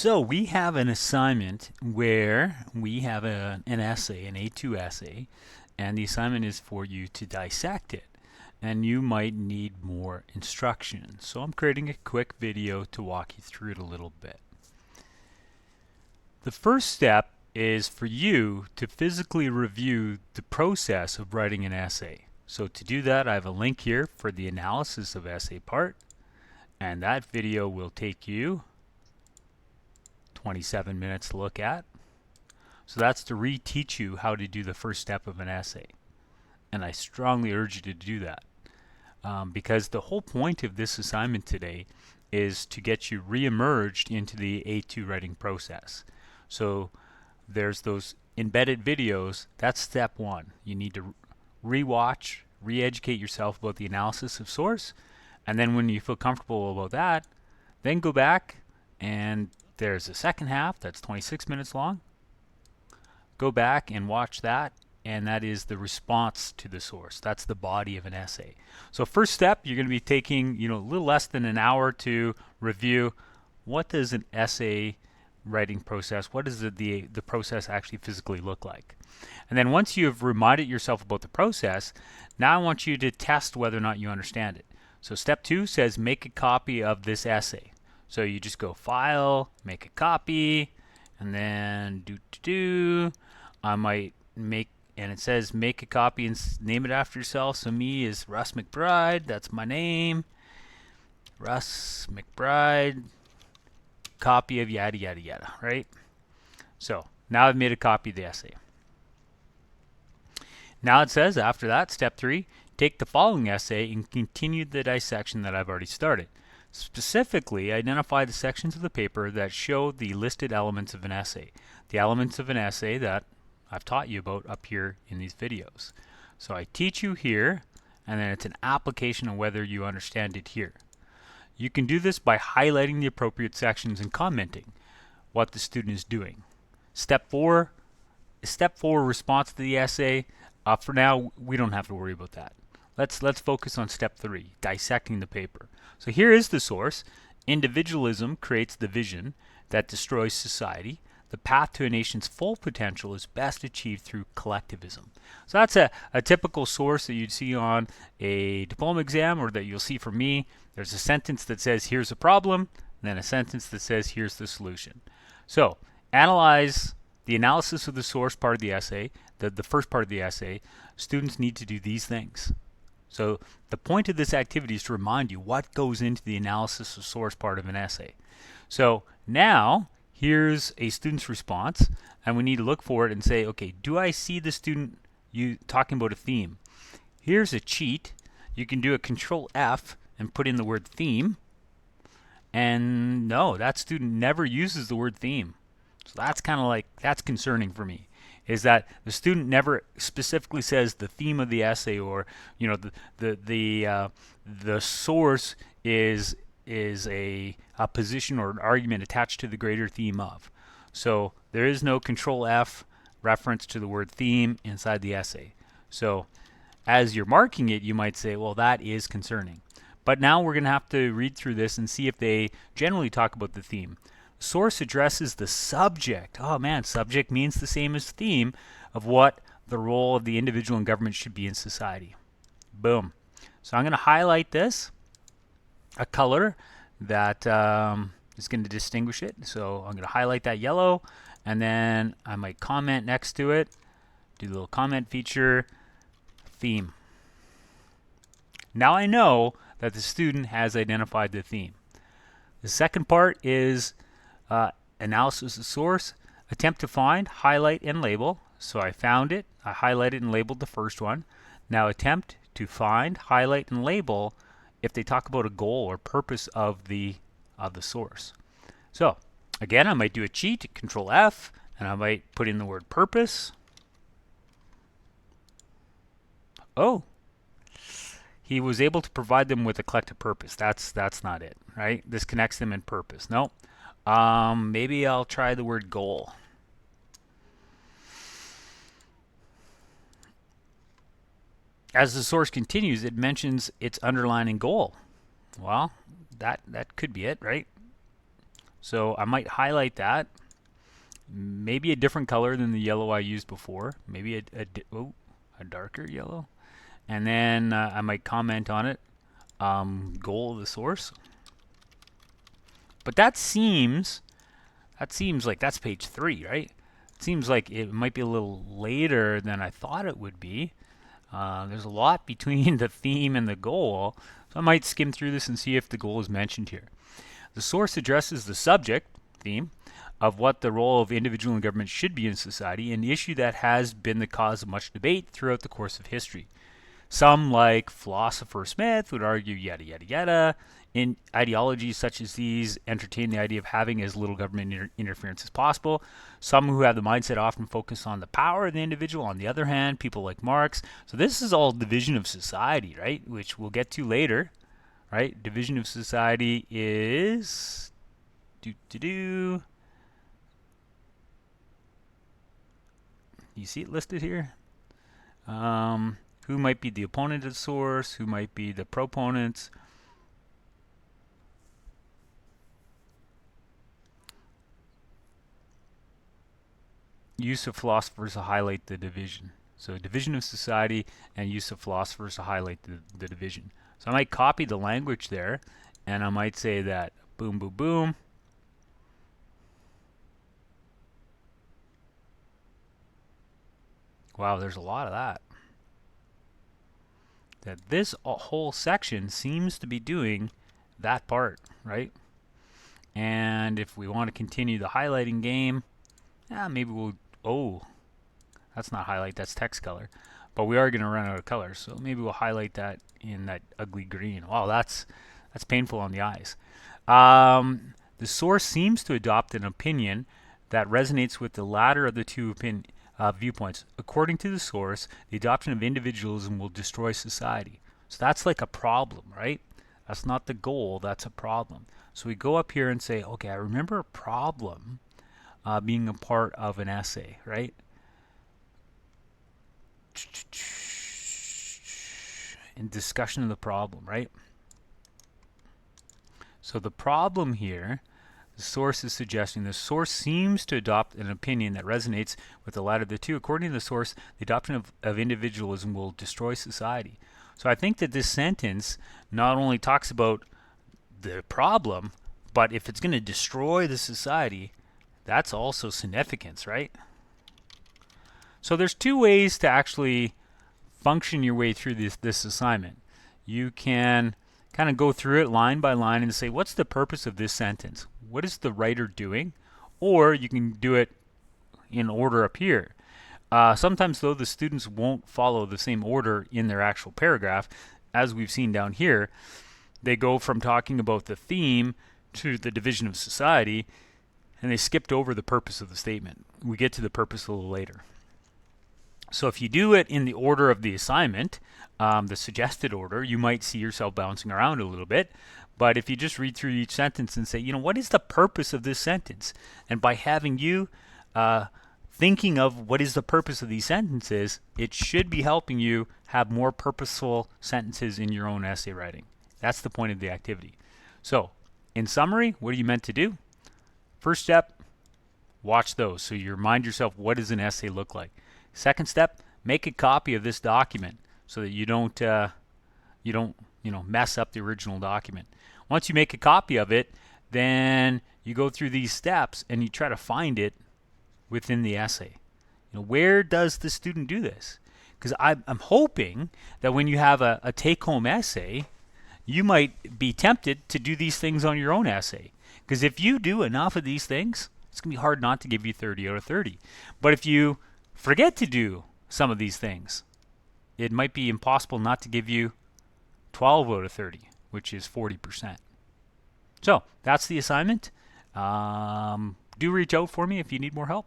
So we have an assignment where we have an essay, an A2 essay, and the assignment is for you to dissect it. And you might need more instruction. So I'm creating a quick video to walk you through it a little bit. The first step is for you to physically review the process of writing an essay. So to do that, I have a link here for the analysis of essay part, and that video will take you 27 minutes to look at. So that's to reteach you how to do the first step of an essay. And I strongly urge you to do that because the whole point of this assignment today is to get you re-emerged into the A2 writing process. So there's those embedded videos. That's step one. You need to re-watch, re-educate yourself about the analysis of source, and then when you feel comfortable about that, then go back and there's a second half that's 26 minutes long. Go back and watch that, and that is the response to the source. That's the body of an essay. So first step, you're going to be taking a little less than an hour to review what does an essay writing process, what does the process actually physically look like. And then once you've reminded yourself about the process, now I want you to test whether or not you understand it. So step 2 says make a copy of this essay. So you just go File, Make a Copy, and then I might make, and it says make a copy and name it after yourself. So me is Russ McBride, that's my name. Russ McBride, copy of yada yada yada, right? So now I've made a copy of the essay. Now it says after that, step 3, take the following essay and continue the dissection that I've already started. Specifically, identify the sections of the paper that show the listed elements of an essay. The elements of an essay that I've taught you about up here in these videos. So I teach you here, and then it's an application of whether you understand it here. You can do this by highlighting the appropriate sections and commenting what the student is doing. Step 4 response to the essay. For now, we don't have to worry about that. Let's focus on step 3, dissecting the paper. So here is the source. Individualism creates the vision that destroys society. The path to a nation's full potential is best achieved through collectivism. So that's a typical source that you'd see on a diploma exam, or that you'll see from me. There's a sentence that says here's a problem, and then a sentence that says here's the solution. So analyze the analysis of the source part of the essay, the first part of the essay. Students need to do these things. So the point of this activity is to remind you what goes into the analysis of source part of an essay. So now here's a student's response, and we need to look for it and say, okay, do I see the student talking about a theme? Here's a cheat. You can do a Control F and put in the word theme, and no, that student never uses the word theme. So that's kind of like, that's concerning for me, is that the student never specifically says the theme of the essay, or the source is a position or an argument attached to the greater theme of. So there is no Control F reference to the word theme inside the essay. So as you're marking it, you might say, well, that is concerning. But now we're going to have to read through this and see if they generally talk about the theme. Source addresses the subject. Oh man, subject means the same as theme of what the role of the individual and government should be in society. Boom. So I'm going to highlight this, a color that is going to distinguish it. So I'm going to highlight that yellow, and then I might comment next to it, do the little comment feature, theme. Now I know that the student has identified the theme. The second part is analysis of source. Attempt to find, highlight, and label. So I found it, I highlighted and labeled the first one. Now attempt to find, highlight, and label if they talk about a goal or purpose of the source. So again, I might do a cheat, Control F, and I might put in the word purpose. Oh, he was able to provide them with a collective purpose. That's not it, right? This connects them in purpose. No. Maybe I'll try the word goal. As the source continues, it mentions its underlying goal. Well, that could be it, right? So I might highlight that, maybe a different color than the yellow I used before, maybe a darker yellow, and then I might comment on it, goal of the source. But that seems like that's page 3, right? It seems like it might be a little later than I thought it would be. There's a lot between the theme and the goal, so I might skim through this and see if the goal is mentioned here. The source addresses the subject, theme, of what the role of individual and government should be in society, an issue that has been the cause of much debate throughout the course of history. Some, like philosopher Smith, would argue yada yada yada. In ideologies such as these, entertain the idea of having as little government interference as possible. Some who have the mindset often focus on the power of the individual. On the other hand, people like Marx. So this is all division of society, right? Which we'll get to later, right? Division of society is you see it listed here? Who might be the opponent of the source? Who might be the proponents? Use of philosophers to highlight the division. So division of society and use of philosophers to highlight the division. So I might copy the language there, and I might say that boom, boom, boom. Wow, there's a lot of that. That this whole section seems to be doing that part, right? And if we want to continue the highlighting game, maybe we'll, that's not highlight, that's text color. But we are going to run out of colors, so maybe we'll highlight that in that ugly green. Wow, that's painful on the eyes. The source seems to adopt an opinion that resonates with the latter of the two viewpoints. According to the source, the adoption of individualism will destroy society. So that's like a problem, right? That's not the goal, that's a problem. So we go up here and say, okay, I remember a problem being a part of an essay, right? In discussion of the problem, right? So the problem here, the source is suggesting the source seems to adopt an opinion that resonates with the latter of the two. According to the source, the adoption of individualism will destroy society. So I think that this sentence not only talks about the problem, but if it's going to destroy the society, that's also significance, right? So there's two ways to actually function your way through this assignment. You can kind of go through it line by line and say, what's the purpose of this sentence? What is the writer doing? Or you can do it in order up here. Sometimes, though, the students won't follow the same order in their actual paragraph. As we've seen down here, they go from talking about the theme to the division of society, and they skipped over the purpose of the statement. We get to the purpose a little later. So if you do it in the order of the assignment, the suggested order, you might see yourself bouncing around a little bit. But if you just read through each sentence and say, what is the purpose of this sentence? And by having you thinking of what is the purpose of these sentences, it should be helping you have more purposeful sentences in your own essay writing. That's the point of the activity. So, in summary, what are you meant to do? First step, watch those. So you remind yourself, what does an essay look like? Second step, make a copy of this document so that you don't mess up the original document. Once you make a copy of it, then you go through these steps and you try to find it within the essay. Where does the student do this? Because I'm hoping that when you have a take-home essay, you might be tempted to do these things on your own essay. Because if you do enough of these things, it's going to be hard not to give you 30 out of 30. But if you forget to do some of these things, it might be impossible not to give you 12 out of 30, which is 40%. So that's the assignment. Do reach out for me if you need more help.